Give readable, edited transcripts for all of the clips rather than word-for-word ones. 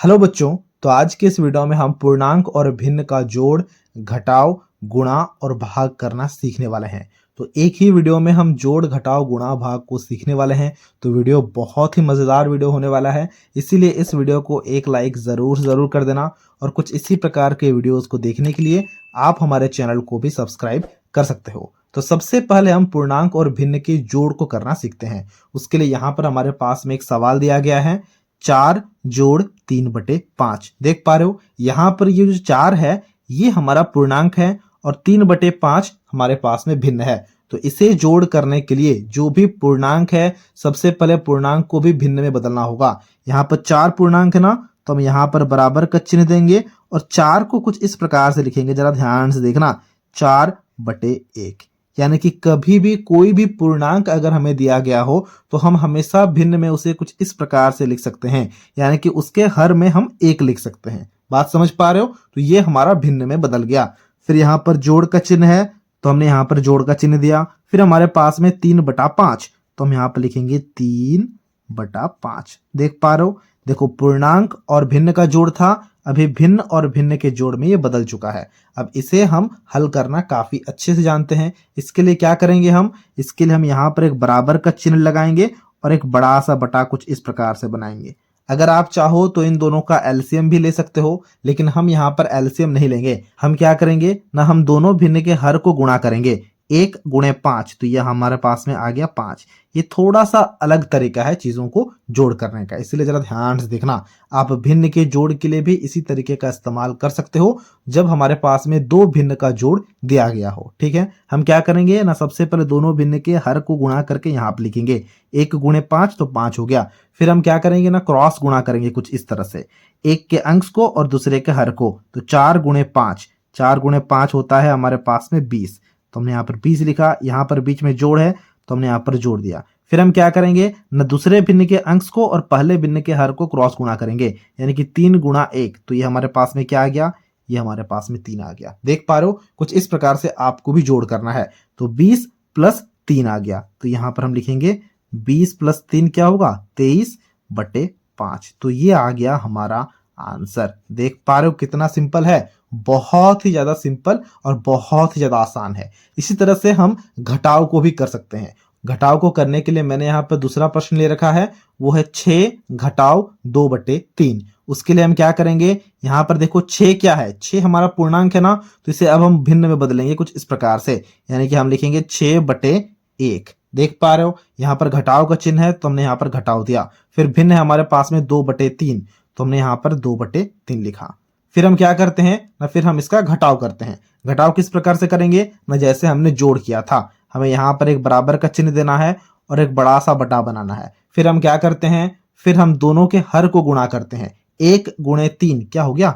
Hello बच्चों। तो आज के इस वीडियो में हम पूर्णांक और भिन्न का जोड़, घटाव, गुणा और भाग करना सीखने वाले हैं। तो एक ही वीडियो में हम जोड़, घटाव, गुणा, भाग को सीखने वाले हैं। तो वीडियो बहुत ही मज़ेदार वीडियो होने वाला है, इसीलिए इस वीडियो को एक लाइक ज़रूर कर देना। और कुछ इसी प्रकार के वीडियोज़ को देखने के लिए आप हमारे चैनल को भी सब्सक्राइब कर सकते हो। तो सबसे पहले हम पूर्णांक और भिन्न के जोड़ को करना सीखते हैं। उसके लिए यहाँ पर हमारे पास में एक सवाल दिया गया है, 4 जोड़ 3/5। देख पा रहे हो, यहां पर ये जो 4 है ये हमारा पूर्णांक है और 3/5 हमारे पास में भिन्न है। तो इसे जोड़ करने के लिए जो भी पूर्णांक है, सबसे पहले पूर्णांक को भी भिन्न में बदलना होगा। यहाँ पर 4 पूर्णांक है ना, तो हम यहाँ पर बराबर का चिन्ह देंगे और 4 को कुछ इस प्रकार से लिखेंगे, जरा ध्यान से देखना, 4/1। यानी कि कभी भी कोई भी पूर्णांक अगर हमें दिया गया हो तो हम हमेशा भिन्न में उसे कुछ इस प्रकार से लिख सकते हैं, यानी कि उसके हर में हम 1 लिख सकते हैं। बात समझ पा रहे हो? तो ये हमारा भिन्न में बदल गया। फिर यहाँ पर जोड़ का चिन्ह है, तो हमने यहाँ पर जोड़ का चिन्ह दिया। फिर हमारे पास में 3/5, तो हम यहाँ पर लिखेंगे 3/5। देख पा रहे हो, देखो पूर्णांक और भिन्न का जोड़ था, अभी भिन्न और भिन्न के जोड़ में ये बदल चुका है। अब इसे हम हल करना काफी अच्छे से जानते हैं। इसके लिए क्या करेंगे हम, इसके लिए हम यहाँ पर एक बराबर का चिन्ह लगाएंगे और एक बड़ा सा बटा कुछ इस प्रकार से बनाएंगे। अगर आप चाहो तो इन दोनों का एलसीएम भी ले सकते हो, लेकिन हम यहाँ पर एलसीएम नहीं लेंगे। हम क्या करेंगे ना, हम दोनों भिन्न के हर को गुणा करेंगे। 1 × 5, तो यह हमारे पास में आ गया 5। ये थोड़ा सा अलग तरीका है चीजों को जोड़ करने का, इसलिए जरा ध्यान से देखना। आप भिन्न के जोड़ के लिए भी इसी तरीके का इस्तेमाल कर सकते हो जब हमारे पास में दो भिन्न का जोड़ दिया गया हो। ठीक है, हम क्या करेंगे ना, सबसे पहले दोनों भिन्न के हर को गुणा करके यहाँ पर लिखेंगे। 1 × 5, तो 5 हो गया। फिर हम क्या करेंगे ना, क्रॉस गुणा करेंगे कुछ इस तरह से, एक के अंश को और दूसरे के हर को। तो 4 × 5, 4 × 5 होता है हमारे पास में 20। तो हमने यहाँ पर 20 लिखा, यहाँ पर बीच में जोड़ है तो हमने यहाँ पर जोड़ दिया। फिर हम क्या करेंगे न, दूसरे भिन्न के अंश को और पहले भिन्न के हर को क्रॉस गुणा करेंगे, यानी कि 3 × 1। तो ये हमारे पास में क्या आ गया, ये हमारे पास में 3 आ गया। देख पा रहे हो, कुछ इस प्रकार से आपको भी जोड़ करना है। तो 20 + 3 आ गया, तो यहाँ पर हम लिखेंगे 20 + 3 क्या होगा, 23/5। तो ये आ गया हमारा आंसर। देख पा रहे हो कितना सिंपल है, बहुत ही ज्यादा सिंपल और बहुत ही ज्यादा आसान है। इसी तरह से हम घटाव को भी कर सकते हैं। घटाव को करने के लिए मैंने यहाँ पर दूसरा प्रश्न ले रखा है, वो है 6 घटाव 2/3। उसके लिए हम क्या करेंगे, यहाँ पर देखो 6 क्या है, 6 हमारा पूर्णांक है ना, तो इसे अब हम भिन्न में बदलेंगे कुछ इस प्रकार से, यानी कि हम लिखेंगे 6/1। देख पा रहे हो, यहाँ पर घटाव का चिन्ह है तो हमने यहाँ पर घटाव दिया। फिर भिन्न है हमारे पास में 2/3, तो हमने यहाँ पर 2/3 लिखा। फिर हम क्या करते हैं ना, फिर हम इसका घटाव करते हैं। घटाव किस प्रकार से करेंगे ना, जैसे हमने जोड़ किया था, हमें यहाँ पर एक बराबर का चिन्ह देना है और एक बड़ा सा बटा बनाना है। फिर हम क्या करते हैं, फिर हम दोनों के हर को गुणा करते हैं। 1 × 3 क्या हो गया,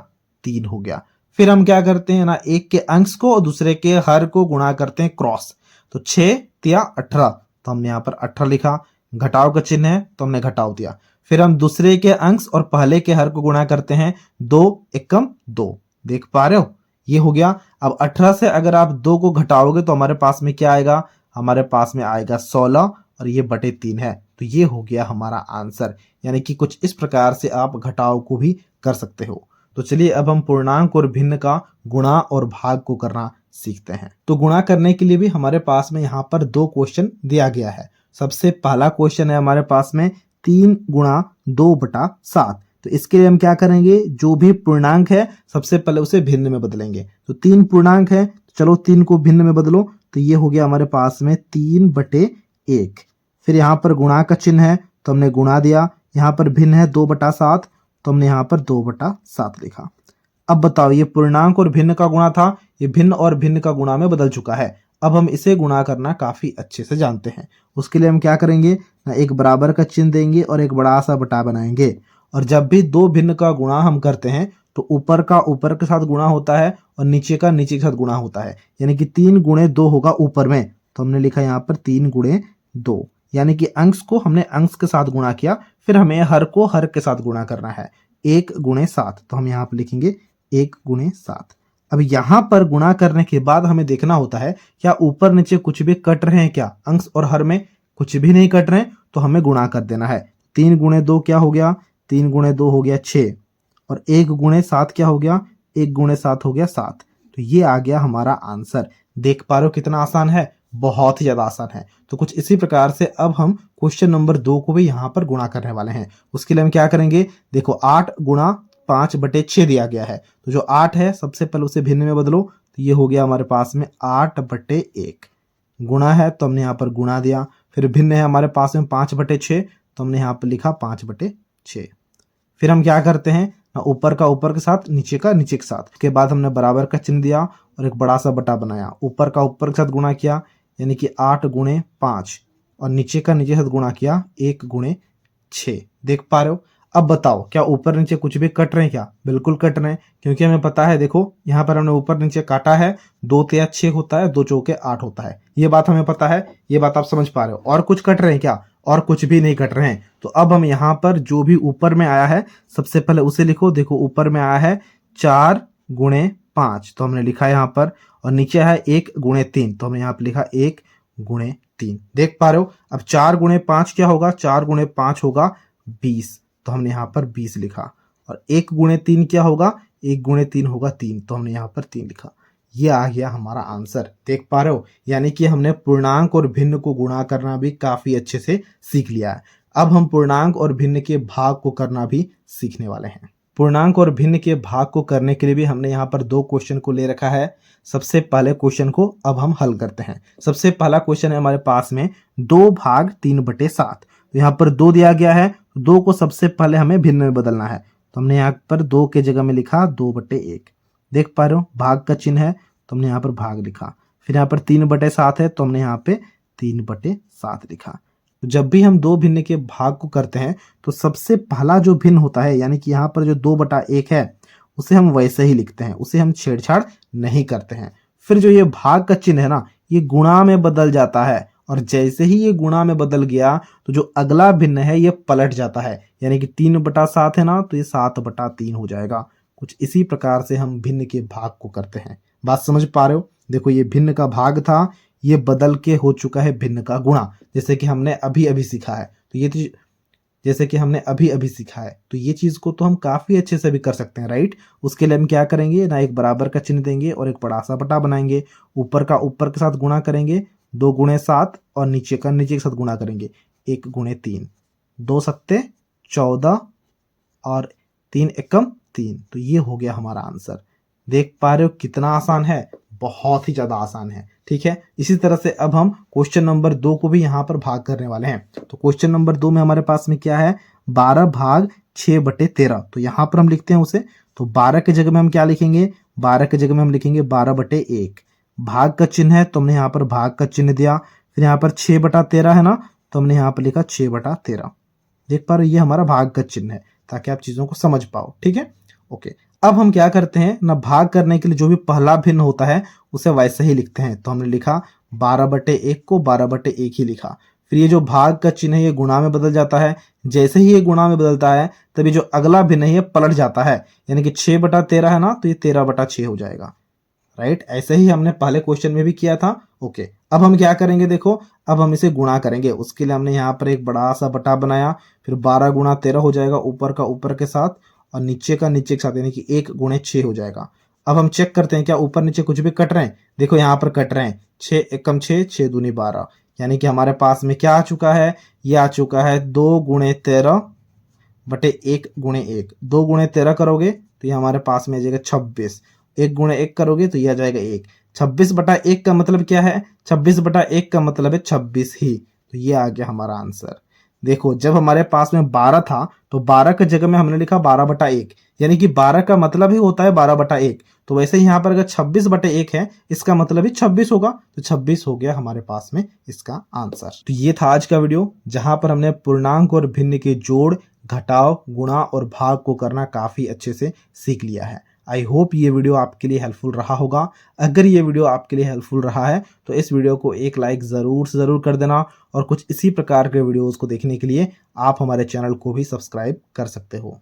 3 हो गया। फिर हम क्या करते हैं ना, एक के अंश को और दूसरे के हर को गुणा करते हैं क्रॉस। तो 6 × 18, तो हमने यहाँ पर 18 लिखा। घटाव का चिन्ह है तो हमने घटाव दिया। फिर हम दूसरे के अंश और पहले के हर को गुणा करते हैं, 2 × 2। देख पा रहे हो, ये हो गया। अब 18 से अगर आप 2 को घटाओगे तो हमारे पास में क्या आएगा, हमारे पास में आएगा 16 और ये /3 है। तो ये हो गया हमारा आंसर। यानी कि कुछ इस प्रकार से आप घटाव को भी कर सकते हो। तो चलिए अब हम पूर्णांक और भिन्न का गुणा और भाग को करना सीखते हैं। तो गुणा करने के लिए भी हमारे पास में यहाँ पर 2 क्वेश्चन दिया गया है। सबसे पहला क्वेश्चन है हमारे पास में 3 × 2/7। तो इसके लिए हम क्या करेंगे, जो भी पूर्णांक है सबसे पहले उसे भिन्न में बदलेंगे। तो 3 पूर्णांक है, चलो 3 को भिन्न में बदलो, तो ये हो गया हमारे पास में 3/1। फिर यहाँ पर गुणा का चिन्ह है तो हमने गुणा दिया। यहाँ पर भिन्न है 2/7, तो हमने यहाँ पर 2/7 लिखा। अब बताओ, ये पूर्णांक और भिन्न का गुणा था, ये भिन्न और भिन्न का गुणा में बदल चुका है। अब हम इसे गुणा करना काफी अच्छे से जानते हैं। उसके लिए हम क्या करेंगे ना, एक बराबर का चिन्ह देंगे और एक बड़ा सा बटा बनाएंगे। और जब भी दो भिन्न का गुणा हम करते हैं तो ऊपर का ऊपर के साथ गुणा होता है और नीचे का नीचे के साथ गुणा होता है, यानी कि 3 × 2 होगा ऊपर में, तो हमने लिखा यहाँ पर 3 × 2, यानी कि अंश को हमने अंश के साथ गुणा किया। फिर हमें हर को हर के साथ गुणा करना है, 1 × 7, तो हम यहाँ पर लिखेंगे 1 × 7। अब यहाँ पर गुणा करने के बाद हमें देखना होता है क्या ऊपर नीचे कुछ भी कट रहे हैं क्या, अंश और हर में कुछ भी नहीं कट रहे हैं, तो हमें गुणा कर देना है। 3 × 2 क्या हो गया, 3 × 2 हो गया 6, और 1 गुणे 7 क्या हो गया, 1 गुणे 7 हो गया 7। तो ये आ गया हमारा आंसर। देख पा रहे हो कितना आसान है, बहुत ही ज्यादा आसान है। तो कुछ इसी प्रकार से अब हम क्वेश्चन नंबर 2 को भी यहाँ पर गुणा करने वाले हैं। उसके लिए हम क्या करेंगे, देखो 8 गुणा 5/6 दिया गया है, तो जो 8 है सबसे पहले उसे भिन्न में बदलो, तो ये हो गया हमारे पास में 8/1। गुणा है तो हमने यहाँ पर गुणा दिया, फिर भिन्न है हमारे पास में 5/6, तो हमने यहाँ पर लिखा 5/6। फिर हम क्या करते हैं ना, ऊपर का ऊपर के साथ, नीचे का नीचे के साथ। उसके बाद हमने बराबर का चिन्ह दिया और एक बड़ा सा बटा बनाया, ऊपर का ऊपर के साथ गुणा किया, यानी कि 8 गुणे 5, और नीचे का नीचे के साथ गुणा किया 1 गुणे 6। देख पा रहे हो। अब बताओ क्या ऊपर नीचे कुछ भी कट रहे हैं क्या, बिल्कुल कट रहे हैं, क्योंकि हमें पता है, देखो यहाँ पर हमने ऊपर नीचे काटा है, 2 तिया 6 होता है, 2 चौके 8 होता है, ये बात हमें पता है, ये बात आप समझ पा रहे हो। और कुछ कट रहे हैं क्या, और कुछ भी नहीं कट रहे हैं। तो अब हम यहाँ पर जो भी ऊपर में आया है सबसे पहले उसे लिखो। देखो ऊपर में आया है 4 गुणे 5, तो हमने लिखा यहाँ पर, और नीचे है 1 गुणे 3, तो हमने यहाँ पर लिखा 1 गुणे 3। देख पा रहे हो। अब 4 गुणे 5 क्या होगा, 4 गुणे 5 होगा 20, तो हमने यहाँ पर 20 लिखा। और 1 गुणे 3 क्या होगा, 1 गुणे 3 होगा 3, तो हमने यहाँ पर 3 लिखा। ये आ गया हमारा आंसर। देख पा रहे हो, यानी कि हमने पूर्णांक और भिन्न को गुणा करना भी काफी अच्छे से सीख लिया है। अब हम पूर्णांक और भिन्न के भाग को करना भी सीखने वाले हैं। पूर्णांक और भिन्न के भाग को करने के लिए भी हमने यहाँ पर 2 क्वेश्चन को ले रखा है। सबसे पहले क्वेश्चन को अब हम हल करते हैं। सबसे पहला क्वेश्चन है हमारे पास में 2 भाग 3/7। तो यहाँ पर 2 दिया गया है, 2 को सबसे पहले हमें भिन्न में बदलना है, तो हमने यहाँ पर 2 के जगह में लिखा 2/1। देख पा रहे हो, भाग का चिन्ह है तो हमने यहाँ पर भाग लिखा। फिर यहाँ पर 3/7 है तो हमने यहाँ पे 3/7 लिखा। तो जब भी हम 2 भिन्न के भाग को करते हैं तो सबसे पहला जो भिन्न होता है, यानी कि यहाँ पर जो 2/1 है, उसे हम वैसे ही लिखते हैं, उसे हम छेड़छाड़ नहीं करते हैं। फिर जो ये भाग का चिन्ह है ना, ये गुणा में बदल जाता है, और जैसे ही ये गुणा में बदल गया तो जो अगला भिन्न है ये पलट जाता है, यानी कि 3/7 है ना, तो ये 7/3 हो जाएगा। कुछ इसी प्रकार से हम भिन्न के भाग को करते हैं। बात समझ पा रहे हो। देखो ये भिन्न का भाग था, ये बदल के हो चुका है भिन्न का गुणा, जैसे कि हमने अभी अभी सीखा है। तो ये जैसे कि हमने अभी अभी सीखा है, तो ये चीज को तो हम काफी अच्छे से भी कर सकते हैं, राइट। उसके लिए हम क्या करेंगे ना, एक बराबर का चिन्ह देंगे और एक बड़ा सा बटा बनाएंगे, ऊपर का ऊपर के साथ गुणा करेंगे 2 गुणे 7, और नीचे का नीचे के साथ गुणा करेंगे 1 गुणे 3, 2 सत्ते 14 और 3 एकम 3। तो ये हो गया हमारा आंसर। देख पा रहे हो कितना आसान है, बहुत ही ज्यादा आसान है। ठीक है, इसी तरह से अब हम क्वेश्चन नंबर 2 को भी यहाँ पर भाग करने वाले हैं। तो क्वेश्चन नंबर 2 में हमारे पास में क्या है, 12 भाग 6/13। तो यहाँ पर हम लिखते हैं उसे, तो 12 की जगह में हम क्या लिखेंगे, 12 की जगह में हम लिखेंगे 12/1। भाग का चिन्ह है तो हमने यहाँ पर भाग का चिन्ह दिया। फिर यहाँ पर 6/13 है ना, तो हमने यहाँ पर लिखा 6/13। देख पा रहे हो, ये हमारा भाग का चिन्ह है, ताकि आप चीजों को समझ पाओ। ठीक है, ओके। अब हम क्या करते हैं ना, भाग करने के लिए जो भी पहला भिन्न होता है उसे वैसे ही लिखते हैं। तो हमने लिखा 12/1 को 12/1 ही लिखा। फिर ये जो भाग का चिन्ह है ये गुणा में बदल जाता है, जैसे ही ये गुणा में बदलता है तभी जो अगला भिन्न है ये पलट जाता है, यानी कि 6/13 है ना, तो ये 13/6 हो जाएगा, राइट। ऐसे ही हमने पहले क्वेश्चन में भी किया था। ओके, अब हम क्या करेंगे, देखो अब हम इसे गुणा करेंगे। उसके लिए हमने यहाँ पर एक बड़ा सा बटा बनाया, फिर 12 गुणा 13 हो जाएगा, ऊपर का ऊपर के साथ और नीचे का नीचे के साथ, यानी कि 1 गुणे 6 हो जाएगा। अब हम चेक करते हैं क्या ऊपर नीचे कुछ भी कट रहे हैं। देखो यहाँ पर कट रहे हैं, 6 एकम 6, 6 दूनी 12, यानी कि हमारे पास में क्या आ चुका है, ये आ चुका है 2 गुणे 13/1 गुणे 1। 2 गुणे 13 करोगे तो ये हमारे पास में आ जाएगा 26। 1 गुणे 1 करोगे तो ये आ जाएगा 1। 26/1 का मतलब क्या है, 26/1 का मतलब है 26 ही। तो ये आ गया हमारा आंसर। देखो जब हमारे पास में 12 था तो 12 की जगह में हमने लिखा 12/1, यानी कि 12 का मतलब ही होता है 12/1। तो वैसे ही यहाँ पर अगर 26/1 है, इसका मतलब ही 26 होगा, तो 26 हो गया हमारे पास में इसका आंसर। तो ये था आज का वीडियो, जहां पर हमने पूर्णांक और भिन्न के जोड़, घटाव, गुणा और भाग को करना काफी अच्छे से सीख लिया है। आई होप ये वीडियो आपके लिए हेल्पफुल रहा होगा। अगर ये वीडियो आपके लिए हेल्पफुल रहा है तो इस वीडियो को एक लाइक ज़रूर से ज़रूर कर देना, और कुछ इसी प्रकार के वीडियोस को देखने के लिए आप हमारे चैनल को भी सब्सक्राइब कर सकते हो।